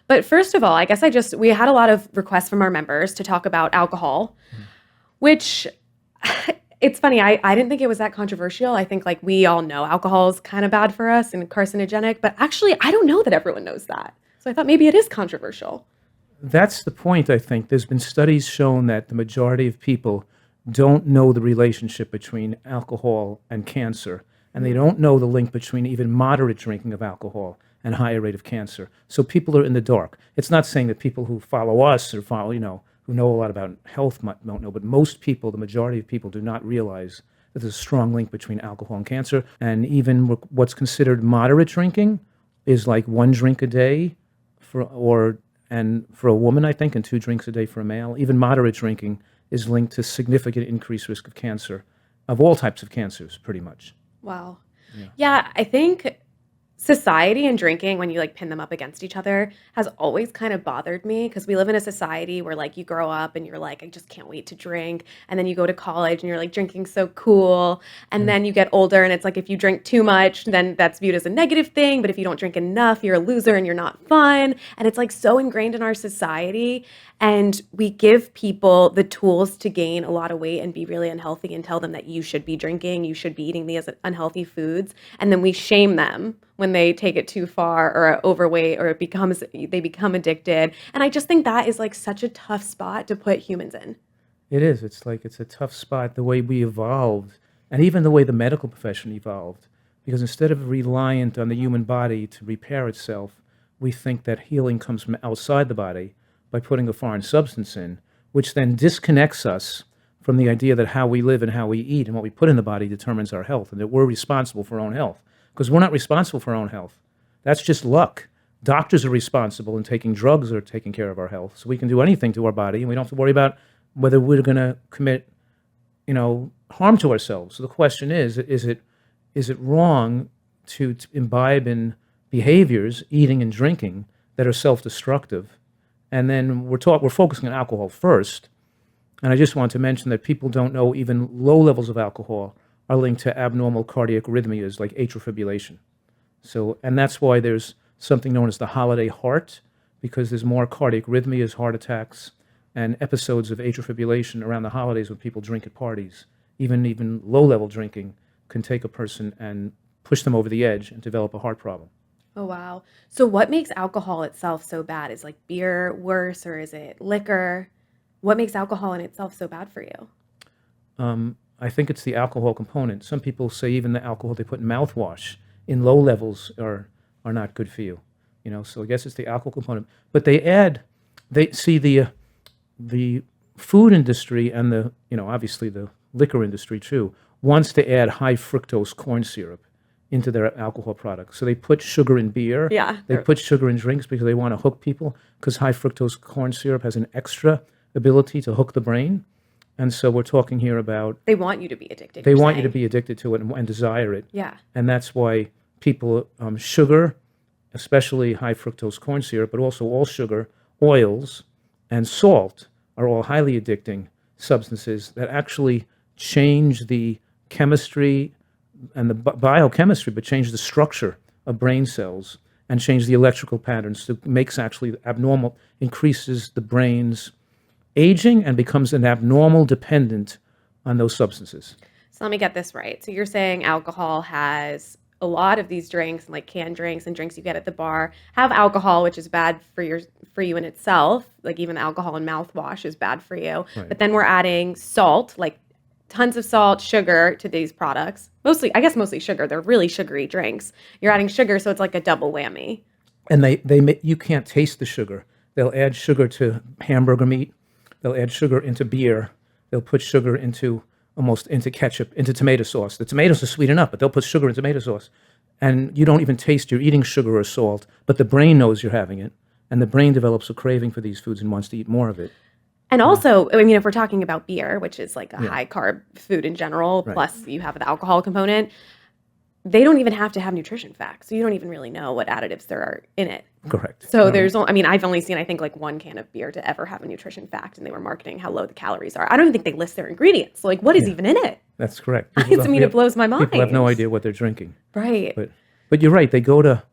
But first of all, I guess we had a lot of requests from our members to talk about alcohol, which it's funny. I didn't think it was that controversial. I think like we all know alcohol is kind of bad for us and carcinogenic, but actually I don't know that everyone knows that. So I thought maybe it is controversial. That's the point, I think. There's been studies shown that the majority of people don't know the relationship between alcohol and cancer, and they don't know the link between even moderate drinking of alcohol and higher rate of cancer. So people are in the dark. It's not saying that people who follow us or follow, who know a lot about health don't know, but most people, the majority of people, do not realize that there's a strong link between alcohol and cancer. And even what's considered moderate drinking is like 1 drink a day for a woman, I think, and 2 drinks a day for a male. Even moderate drinking is linked to significant increased risk of cancer, of all types of cancers, pretty much. Wow. Yeah, I think society and drinking, when you like pin them up against each other, has always kind of bothered me because we live in a society where like you grow up and you're like, I just can't wait to drink. And then you go to college and you're like, drinking's so cool. And then you get older and it's like, if you drink too much, then that's viewed as a negative thing. But if you don't drink enough, you're a loser and you're not fun. And it's like so ingrained in our society. And we give people the tools to gain a lot of weight and be really unhealthy and tell them that you should be drinking, you should be eating these unhealthy foods. And then we shame them when they take it too far or are overweight or they become addicted. And I just think that is like such a tough spot to put humans in. It is. It's like it's a tough spot, the way we evolved, and even the way the medical profession evolved. Because instead of reliant on the human body to repair itself, we think that healing comes from outside the body by putting a foreign substance in, which then disconnects us from the idea that how we live and how we eat and what we put in the body determines our health, and that we're responsible for our own health. Because we're not responsible for our own health. That's just luck. Doctors are responsible, and taking drugs are taking care of our health. So we can do anything to our body, and we don't have to worry about whether we're going to commit, harm to ourselves. So the question is it wrong to imbibe in behaviors, eating and drinking, that are self-destructive? And then we're focusing on alcohol first. And I just want to mention that people don't know even low levels of alcohol are linked to abnormal cardiac arrhythmias like atrial fibrillation. So, and that's why there's something known as the holiday heart, because there's more cardiac arrhythmias, heart attacks, and episodes of atrial fibrillation around the holidays when people drink at parties. Even low-level drinking can take a person and push them over the edge and develop a heart problem. Oh, wow. So what makes alcohol itself so bad? Is like beer worse, or is it liquor? What makes alcohol in itself so bad for you? I think it's the alcohol component. Some people say even the alcohol they put in mouthwash in low levels are not good for you. So I guess it's the alcohol component. But they see the food industry and obviously the liquor industry too, wants to add high fructose corn syrup into their alcohol products. So they put sugar in beer. Yeah. They put sugar in drinks because they want to hook people, because high fructose corn syrup has an extra ability to hook the brain. And so we're talking here about... They want you to be addicted. They want you to be addicted to it and desire it. Yeah. And that's why people, sugar, especially high fructose corn syrup, but also all sugar, oils, and salt are all highly addicting substances that actually change the chemistry and the biochemistry, but change the structure of brain cells and change the electrical patterns. So it makes actually abnormal, increases the brain's aging and becomes an abnormal dependent on those substances. So let me get this right. So you're saying alcohol has a lot of these drinks, like canned drinks and drinks you get at the bar, have alcohol, which is bad for you in itself. Like even the alcohol in mouthwash is bad for you. Right. But then we're adding salt, like tons of salt, sugar to these products. Mostly sugar. They're really sugary drinks. You're adding sugar, so it's like a double whammy. And you can't taste the sugar. They'll add sugar to hamburger meat. They'll add sugar into beer. They'll put sugar into ketchup, into tomato sauce. The tomatoes are sweet enough, but they'll put sugar in tomato sauce. And you don't even taste you're eating sugar or salt, but the brain knows you're having it. And the brain develops a craving for these foods and wants to eat more of it. And also, I mean, if we're talking about beer, which is like a high carb food in general, plus you have the alcohol component, they don't even have to have nutrition facts. So you don't even really know what additives there are in it. Correct. So I've only seen, I think, like one can of beer to ever have a nutrition fact, and they were marketing how low the calories are. I don't even think they list their ingredients. So like, what is even in it? That's correct. It blows my mind. People have no idea what they're drinking. Right. But you're right. They go to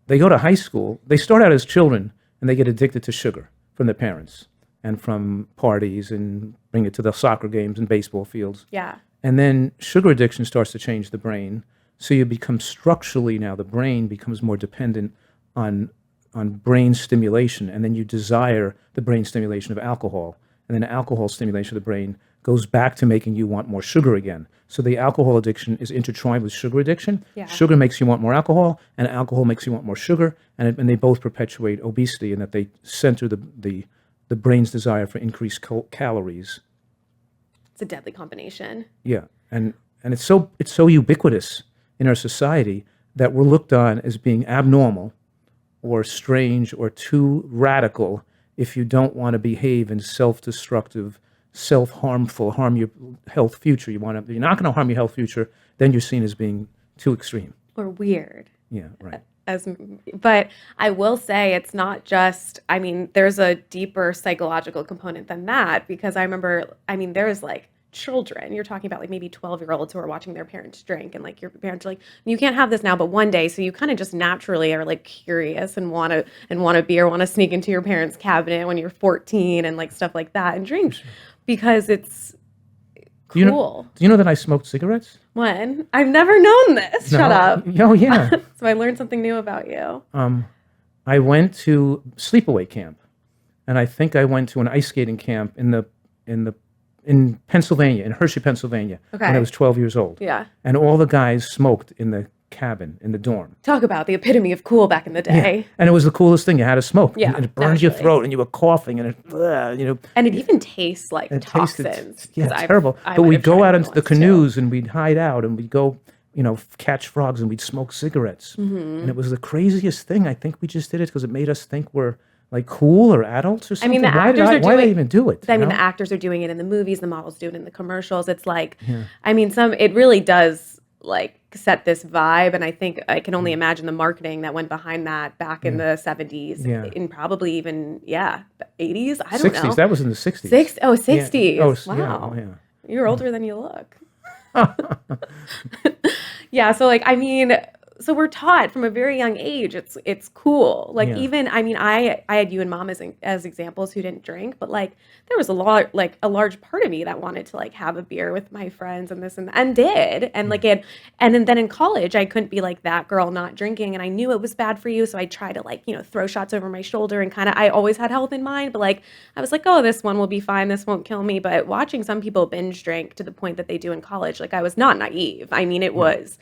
high school. They start out as children and they get addicted to sugar from their parents and from parties and bring it to the soccer games and baseball fields. Yeah. And then sugar addiction starts to change the brain. So you become structurally now, the brain becomes more dependent on brain stimulation. And then you desire the brain stimulation of alcohol. And then alcohol stimulation of the brain goes back to making you want more sugar again. So the alcohol addiction is intertwined with sugar addiction. Yeah. Sugar makes you want more alcohol, and alcohol makes you want more sugar. And they both perpetuate obesity in that they center the brain's desire for increased calories. It's a deadly combination. Yeah, and it's so ubiquitous in our society that we're looked on as being abnormal or strange or too radical if you don't want to behave in self-destructive, self-harmful, harm your health future. You're not going to harm your health future, then you're seen as being too extreme. Or weird. Yeah, right. But I will say it's not just, I mean, there's a deeper psychological component than that, because I remember, I mean, there's like children, you're talking about like maybe 12-year-olds who are watching their parents drink, and like your parents are like, you can't have this now, but one day. So you kind of just naturally are like curious and want a beer, want to sneak into your parents' cabinet when you're 14 and like stuff like that and drink because it's cool. Do you know that I smoked cigarettes? When? I've never known this. No. Shut up. Oh, yeah. So I learned something new about you. I went to sleepaway camp, and I think I went to an ice skating camp in Pennsylvania, in Hershey, Pennsylvania, when I was 12 years old. Yeah. And all the guys smoked in the cabin, in the dorm. Talk about the epitome of cool back in the day. Yeah. And it was the coolest thing. You had to smoke. Yeah, And it burned your throat, and you were coughing, and it, And it even tastes like it toxins. tasted, yeah, terrible. But we'd go out into the canoes, and we'd hide out, and we'd go, catch frogs, and we'd smoke cigarettes. Mm-hmm. And it was the craziest thing. I think we just did it because it made us think we're like cool or adults or something. I mean, why did they even do it? I mean, the actors are doing it in the movies, the models do it in the commercials. It's like, I mean, it really does like set this vibe. And I think I can only imagine the marketing that went behind that back in the 70s and probably even, 80s. I don't 60s. know. That was in the 60s. 60s. Yeah. Wow. Yeah. You're older than you look. Yeah. So like, I mean, so we're taught from a very young age, it's cool. Like even, I mean, I had you and mom as examples who didn't drink, but like there was a large part of me that wanted to like have a beer with my friends and this and did. And like and then in college, I couldn't be like that girl not drinking. And I knew it was bad for you. So I tried to like, throw shots over my shoulder and I always had health in mind, but like, I was like, oh, this one will be fine. This won't kill me. But watching some people binge drink to the point that they do in college, like I was not naive. I mean, it was,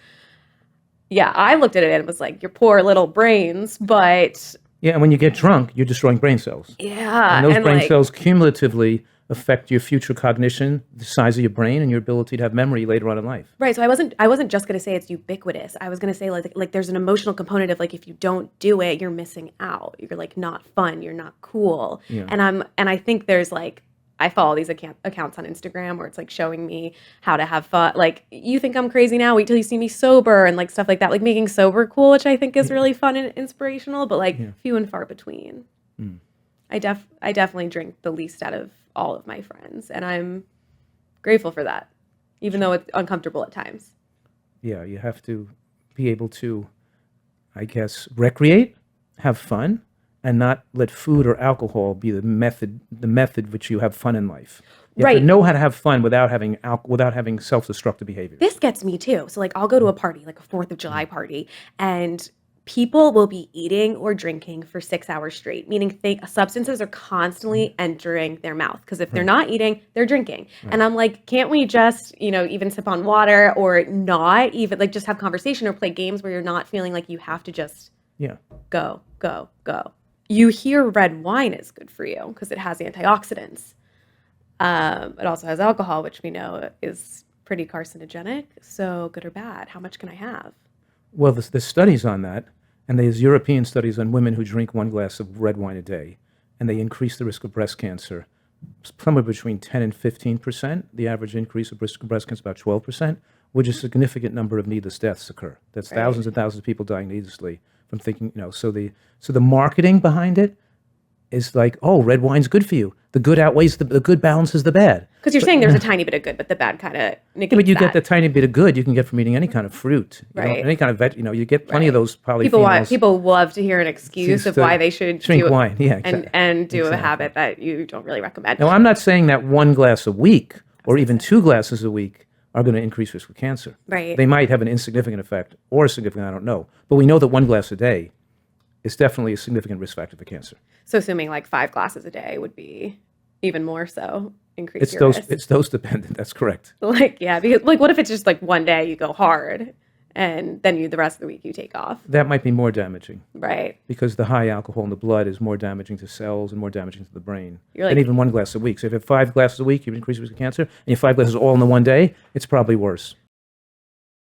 I looked at it and it was like, your poor little brains, but... Yeah, and when you get drunk, you're destroying brain cells. Yeah. And those brain cells cumulatively affect your future cognition, the size of your brain, and your ability to have memory later on in life. Right, so I wasn't just going to say it's ubiquitous. I was going to say like there's an emotional component of like if you don't do it, you're missing out. You're like not fun, you're not cool. Yeah. And I think there's like, I follow these accounts on Instagram where it's like showing me how to have fun. Like, you think I'm crazy now? Wait till you see me sober and like stuff like that. Like making sober cool, which I think is really fun and inspirational, but like few and far between. Mm. I definitely drink the least out of all of my friends, and I'm grateful for that, even though it's uncomfortable at times. Yeah, you have to be able to, I guess, recreate, have fun, and not let food or alcohol be the method which you have fun in life. You have to know how to have fun without having self-destructive behavior. This gets me too. So like I'll go to a party, like a 4th of July party, and people will be eating or drinking for 6 hours straight, meaning substances are constantly entering their mouth. Because if they're not eating, they're drinking. Right. And I'm like, can't we just, even sip on water or not even like just have conversation or play games where you're not feeling like you have to just go. You hear red wine is good for you because it has antioxidants. It also has alcohol, which we know is pretty carcinogenic. So good or bad? How much can I have? Well, there's studies on that, and there's European studies on women who drink 1 glass of red wine a day, and they increase the risk of breast cancer somewhere between 10 and 15%. The average increase of risk of breast cancer is about 12%, which is a significant number of needless deaths occur. That's thousands and thousands of people dying needlessly from thinking, so the marketing behind it is like, oh, red wine's good for you. The good outweighs the good balances the bad. Because you're saying there's a tiny bit of good, but the bad kind of Yeah, negates but you get that. the tiny bit of good you can get from eating any kind of fruit, Right. any kind of you get plenty of Right. those polyphenols. People love to hear an excuse of to why they should drink do wine. Yeah, and do a exactly. habit that you don't really recommend. Now, I'm not saying that one glass a week or even 2 glasses a week are going to increase risk of cancer. Right. They might have an insignificant effect or a significant, I don't know. But we know that 1 glass a day is definitely a significant risk factor for cancer. So assuming like 5 glasses a day would be even more so increase your risk. It's dose dependent. That's correct. Like, yeah, because like what if it's just like one day you go hard and then the rest of the week you take off? That might be more damaging Right. because the high alcohol in the blood is more damaging to cells and more damaging to the brain You're than like- even 1 glass a week. So if you have 5 glasses a week, you increase the risk of cancer, and you have 5 glasses all in the one day, it's probably worse.